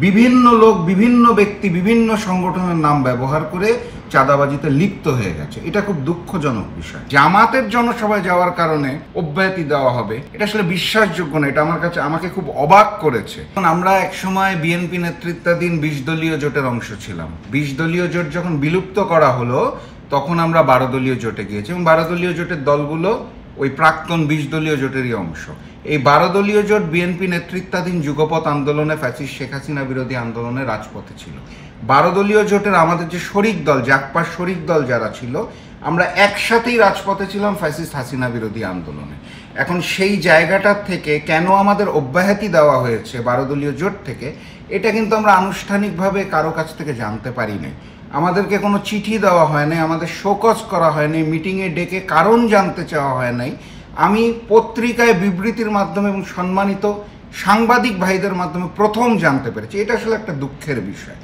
বিভিন্ন লোক, বিভিন্ন ব্যক্তি, বিভিন্ন সংগঠনের নাম ব্যবহার করে চাঁদাবাজিতে লিপ্ত হয়ে গেছে। এটা খুব দুঃখজনক বিষয়। জামাতের জনসভায় যাওয়ার কারণে অব্যাহতি দেওয়া হবে, এটা আসলে বিশ্বাসযোগ্য না। এটা আমাকে খুব অবাক করেছে। আমরা একসময় বিএনপি নেতৃত্বাধীন 20 দলীয় জোটের অংশ ছিলাম। 20 দলীয় জোট যখন বিলুপ্ত করা হলো তখন আমরা 12 দলীয় জোটে গিয়েছি এবং 12 দলীয় জোটের দলগুলো ওই প্রাক্তন 20 দলীয় জোটেরই অংশ। এই 12 দলীয় জোট বিএনপি নেতৃত্বাধীন যুগপৎ আন্দোলনে, ফ্যাসিস্ট শেখ হাসিনা বিরোধী আন্দোলনে রাজপথে ছিল। 12 দলীয় জোটের আমাদের যে শরিক দল, জাকপার শরিক দল যারা ছিল, আমরা একসাথেই রাজপথে ছিলাম ফ্যাসিস্ট হাসিনা বিরোধী আন্দোলনে। এখন সেই জায়গাটার থেকে কেন আমাদের অব্যাহতি দেওয়া হয়েছে 12 দলীয় জোট থেকে, এটা কিন্তু আমরা আনুষ্ঠানিকভাবে কারো কাছ থেকে জানতে পারি নাই। আমাদেরকে কোনো চিঠি দেওয়া হয় নাই, আমাদের শোকজ করা হয় নাই, মিটিংয়ে ডেকে কারণ জানতে চাওয়া হয় নাই। আমি পত্রিকায় বিবৃতির মাধ্যমে এবং সম্মানিত সাংবাদিক ভাইদের মাধ্যমে প্রথম জানতে পেরেছি। এটা আসলে একটা দুঃখের বিষয়।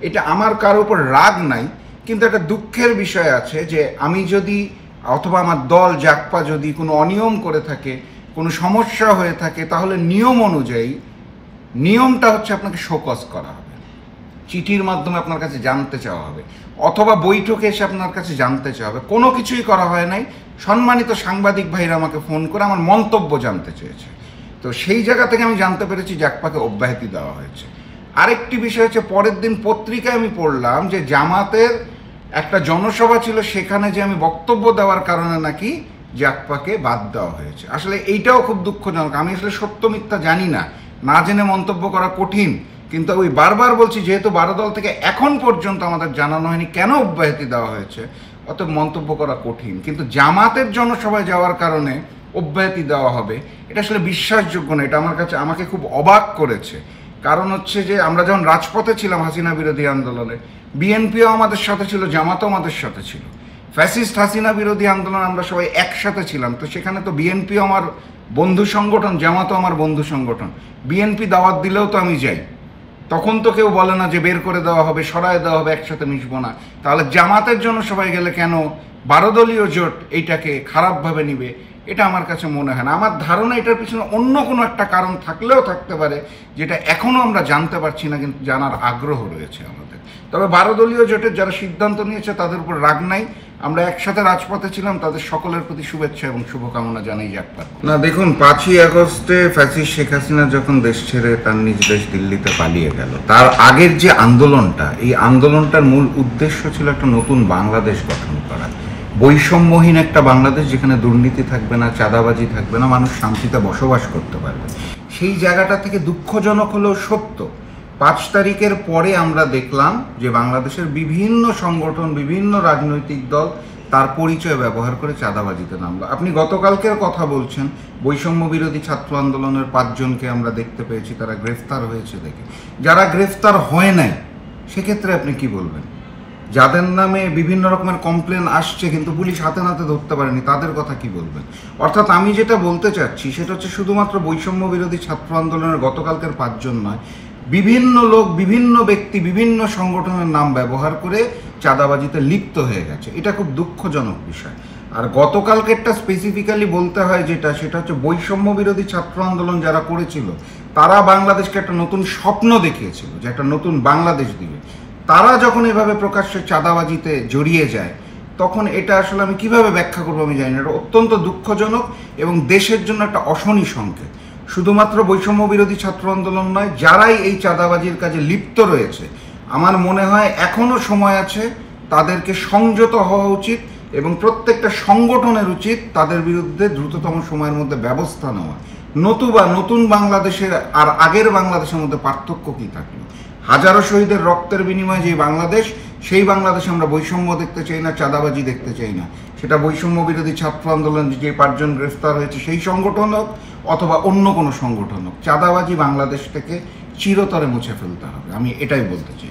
এটা আমার কারোর উপর রাগ নাই, কিন্তু একটা দুঃখের বিষয় আছে যে আমি যদি অথবা আমার দল জাকপা যদি কোনো অনিয়ম করে থাকে, কোনো সমস্যা হয়ে থাকে, তাহলে নিয়ম অনুযায়ী নিয়মটা হচ্ছে আপনাকে শোকজ করা হবে, চিঠির মাধ্যমে আপনার কাছে জানতে চাওয়া হবে, অথবা বৈঠকে এসে আপনার কাছে জানতে চাওয়া হবে। কোনো কিছুই করা হয় নাই। সম্মানিত সাংবাদিক ভাইরা আমাকে ফোন করে আমার মন্তব্য জানতে চেয়েছে। তো সেই জায়গা থেকে আমি জানতে পেরেছি জাকপাকে অব্যাহতি দেওয়া হয়েছে। আরেকটি বিষয় হচ্ছে, পরের দিন পত্রিকায় আমি পড়লাম যে জামাতের একটা জনসভা ছিল, সেখানে যে আমি বক্তব্য দেওয়ার কারণে নাকি জাকপাকে বাদ দেওয়া হয়েছে। আসলে এইটাও খুব দুঃখজনক। আমি আসলে সত্য মিথ্যা জানি না, না জেনে মন্তব্য করা কঠিন, কিন্তু ওই বারবার বলছি, যেহেতু 12 দল থেকে এখন পর্যন্ত আমাদের জানানো হয়নি কেন অব্যাহতি দেওয়া হয়েছে, অতএব মন্তব্য করা কঠিন। কিন্তু জামাতের জনসভায় যাওয়ার কারণে অব্যাহতি দেওয়া হবে, এটা আসলে বিশ্বাসযোগ্য না। এটা আমাকে খুব অবাক করেছে। কারণ হচ্ছে যে আমরা যখন রাজপথে ছিলাম হাসিনা বিরোধী আন্দোলনে, বিএনপিও আমাদের সাথে ছিল, জামাতও আমাদের সাথে ছিল। ফ্যাসিস্ট হাসিনা বিরোধী আন্দোলন আমরা সবাই একসাথে ছিলাম। তো সেখানে তো বিএনপিও আমার বন্ধু সংগঠন, জামাতও আমার বন্ধু সংগঠন। বিএনপি দাওয়াত দিলেও তো আমি যাই, তখন তো কেউ বলে না যে বের করে দেওয়া হবে, সরায় দেওয়া হবে, একসাথে মিশবো না। তাহলে জামাতের জন্য সবাই গেলে কেন 12 দলীয় জোট এইটাকে খারাপভাবে নিবে, এটা আমার কাছে মনে হয় না। আমার ধারণা এটার পিছনে অন্য কোনো একটা কারণ থাকলেও থাকতে পারে, যেটা এখনও আমরা জানতে পারছি না, কিন্তু জানার আগ্রহ রয়েছে আমাদের। তবে 12 দলীয় জোটের যারা সিদ্ধান্ত নিয়েছে তাদের উপর রাগ নাই। আমরা একসাথে রাজপথে ছিলাম, তাদের সকলের প্রতি শুভেচ্ছা এবং শুভকামনা জানাই জাকপার। না দেখুন, 5ই আগস্টে ফ্যাসিস্ট শেখ হাসিনা যখন দেশ ছেড়ে তার নিজ দেশ দিল্লিতে পালিয়ে গেল, তার আগের যে আন্দোলনটা, এই আন্দোলনটার মূল উদ্দেশ্য ছিল একটা নতুন বাংলাদেশ গঠন করা, বৈষম্যহীন একটা বাংলাদেশ, যেখানে দুর্নীতি থাকবে না, চাঁদাবাজি থাকবে না, মানুষ শান্তিতে বসবাস করতে পারবে। সেই জায়গাটা থেকে দুঃখজনক হলেও সত্য, 5 তারিখের পরে আমরা দেখলাম যে বাংলাদেশের বিভিন্ন সংগঠন, বিভিন্ন রাজনৈতিক দল তার পরিচয় ব্যবহার করে চাঁদাবাজিতে নামলো। আপনি গতকালকের কথা বলছেন, বৈষম্য বিরোধী ছাত্র আন্দোলনের 5 জনকে আমরা দেখতে পেয়েছি, তারা গ্রেফতার হয়েছে দেখে। যারা গ্রেফতার হয় নাই সেক্ষেত্রে আপনি কি বলবেন? যাদের নামে বিভিন্ন রকমের কমপ্লেন আসছে কিন্তু পুলিশ হাতে নাতে ধরতে পারেনি, তাদের কথা কি বলবেন? অর্থাৎ আমি যেটা বলতে চাচ্ছি সেটা হচ্ছে, শুধুমাত্র বৈষম্য বিরোধী ছাত্র আন্দোলনের গতকালকের 5 জন নয়, বিভিন্ন লোক, বিভিন্ন ব্যক্তি, বিভিন্ন সংগঠনের নাম ব্যবহার করে চাঁদাবাজিতে লিপ্ত হয়ে গেছে। এটা খুব দুঃখজনক বিষয়। আর গতকালকেরটা স্পেসিফিক্যালি বলতে হয় যেটা, সেটা হচ্ছে বৈষম্য বিরোধী ছাত্র আন্দোলন যারা করেছিল, তারা বাংলাদেশকে একটা নতুন স্বপ্ন দেখিয়েছিল যে একটা নতুন বাংলাদেশ দিবে। তারা যখন এভাবে প্রকাশ্যে চাঁদাবাজিতে জড়িয়ে যায়, তখন এটা আসলে আমি কিভাবে ব্যাখ্যা করবো আমি জানি না। এটা অত্যন্ত দুঃখজনক এবং দেশের জন্য একটা অশনি সংকেত। শুধুমাত্র বৈষম্য বিরোধী ছাত্র আন্দোলন নয়, যারাই এই চাঁদাবাজির কাজে লিপ্ত রয়েছে, আমার মনে হয় এখনও সময় আছে, তাদেরকে সংযত হওয়া উচিত এবং প্রত্যেকটা সংগঠনের উচিত তাদের বিরুদ্ধে দ্রুততম সময়ের মধ্যে ব্যবস্থা নেওয়া। নতুবা নতুন বাংলাদেশের আর আগের বাংলাদেশের মধ্যে পার্থক্য কী থাকলো? হাজারো শহীদের রক্তের বিনিময়ে যে বাংলাদেশ, সেই বাংলাদেশে আমরা বৈষম্য দেখতে চাই না, চাঁদাবাজি দেখতে চাই না। সেটা বৈষম্য বিরোধী ছাত্র আন্দোলন যে 5 জন গ্রেফতার হয়েছে সেই সংগঠন হোক অথবা অন্য কোনো সংগঠন হোক, চাঁদাবাজি বাংলাদেশ থেকে চিরতরে মুছে ফেলতে হবে। আমি এটাই বলতে চাই।